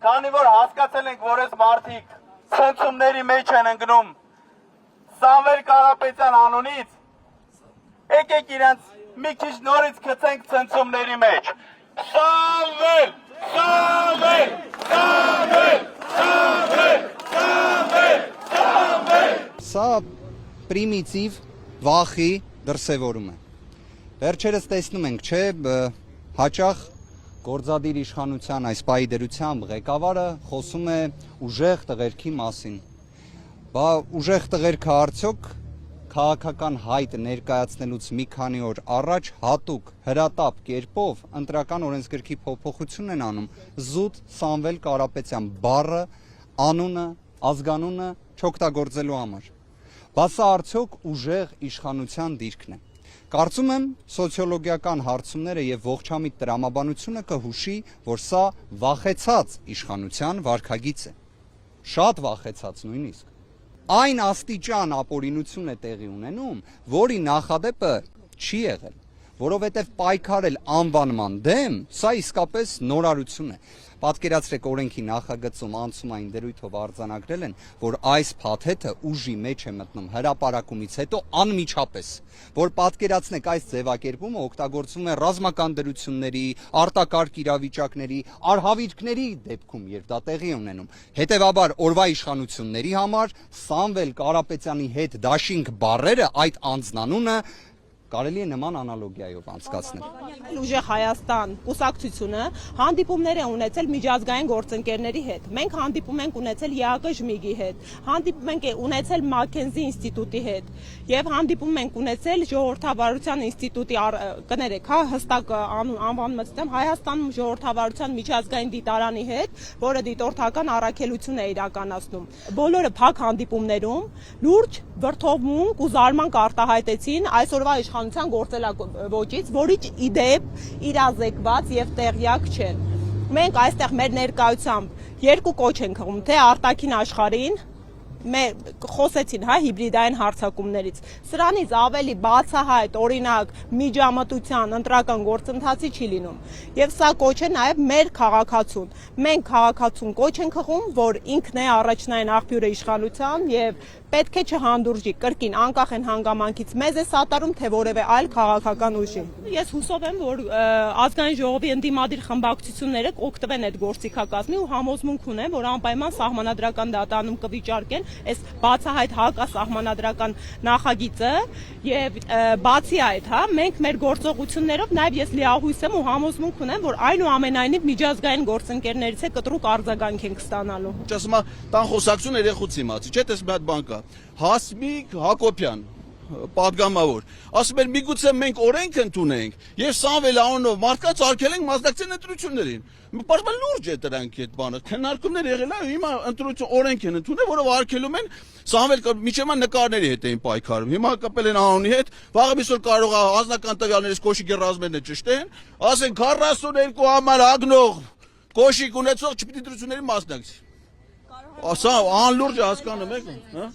քանի որ հասկացել ենք, որ այս մարդիկ ցնցումների մեջ են ընկնում Սամվել Կարապետյան անունից, եկեք իրենց մի քիչ նորից գցենք ցնցումների մեջ։ Սամվել, Սամվել, Սամվել, Սամվել, Սամվել, Սամվել։ Սա պրիմիտիվ վախի դրսևորում է։ Վերջերս տեսնում ենք, չէ, հաճախ գործադիր իշխանության այս պահի դրությամբ ղեկավարը խոսում է ուժեղ տղերքի մասին։ Բա ուժեղ տղերքը արդյոք քաղաքական հայտ ներկայացնելուց մի քանի օր առաջ հատուկ հրատապ կերպով ընտրական օրենսգրքի փոփոխություն են անում զուտ Սամվել Կարապետյան բառը, անունը, ազգանունը չօգտագործելու համար։ Բա սա արդյոք ուժեղ իշխանության դիրքն է։ Կարծում եմ սոցիոլոգիական հարցումները եւ ողջամիտ տրամաբանությունը կհուշի, որ սա վախեցած իշխանության վարքագիծ է։ Շատ վախեցած նույնիսկ։ Այն աստիճան ապօրինություն է տեղի ունենում, որի նախադեպը չի եղել, որովհետև պայքարել անվանման դեմ, սա իսկապես նորարություն է։ Պատկերացրեք օրենքի նախագծում անցումային դրույթով արձանագրել են, որ այս փաթեթը ուժի մեջ է մտնում հրապարակումից հետո անմիջապես, որ պատկերացնեք այս ձևակերպումը օգտագործվում է ռազմական դրությունների, արտակարգ իրավիճակների, արհավիրքների դեպքում, երբ դա տեղի ունենում։ Հետևաբար օրվա իշխանությունների համար Սամվել Կարապետյանի հետ դաշինք բառերը այդ անձնանունը կարելի է նման անալոգիայով անցկացնել։ Ուժեղ Հայաստան կուսակցությունը հանդիպումներ է ունեցել միջազգային գործընկերների հետ։ Մենք հանդիպում ենք ունեցել ԵԱԿ ԺՄԻԳ-ի հետ, հանդիպում ենք ունեցել Մաքենզի ինստիտուտի հետ եւ հանդիպում ենք ունեցել Ժողովրդավարության ինստիտուտի կներեք, հա, հստակ անվանումը ցտեմ Հայաստանում Ժողովրդավարության միջազգային դիտարանի հետ, որը դիտորդական առաքելություն է իրականացնում։ Բոլորը փակ հանդիպումներում լուրջ վրթովմունք ու զարմանք արտահայտեցին այսօրվա իշխանության գործելակոչից, որից իդեպ իրազեկված եւ տեղյակ չեն։ Մենք այստեղ մեր ներկայությամբ երկու կոչ ենք հղում, թե արտաքին աշխարհին խոսեցին, հա, հիբրիդային հարձակումներից։ Սրանից ավելի բացահայտ օրինակ միջամտության ընտրական գործընթացի չի լինում։ Եվ սա կոչ է նաև մեր քաղաքացուն։ Մենք քաղաքացուն կոչ ենք հղում, որ ինքն է առաջնային աղբյուրը իշխանության եւ պետք է չհանդուրժի կրկին անկախ են հանգամանքից մեզ է սատարում թե որևէ այլ քաղաքական ուժի։ Ես հուսով եմ, որ ազգային ժողովի ընդդիմադիր խմբակցությունները կօգտվեն այդ գործիքակազմի ու համոզմունք ունեն, որ անպայման սահմանադրական դատանում կվիճարկեն այս բացահայտ հակասահմանադրական նախագիծը եւ բացի այդ, հա, մենք մեր գործողություններով նաեւ ես լիահույս եմ ու համոզմունք ունեմ, որ այնուամենայնիվ միջազգային գործընկերներից է կտրուկ արձագանք ենք ստանալու։ Ասում եմ, տան խոսակցություն երեխուց իմացի, չէ՞ տես մի հատ բան կա։ Հասմիկ Հակոբյան, պատգամավոր, ասում էր միգուցե մենք օրենք ընդունենք եւ Սամվել անունով մարդկանց արգելենք մասնակցեն ընտրություններին։ Պարզապես լուրջ է դրանք այդ բանը։ Քննարկումներ եղել է, հիմա ընտրություն օրենք են ընդունել, որով արգելում են Սամվել միջևան նկարների հետ էին պայքարում։ Հիմա կապել են անունի հետ, վաղը այսօր կարող է անձնական տվյալներից կոշիկի ռազմերն ճշտեն, ասեն 42 համար ագնող կոշիկ ունեցող չպիտի ընտրությունների մասնակցի։ Ասա անլուրջ է հասկանում եք, հա։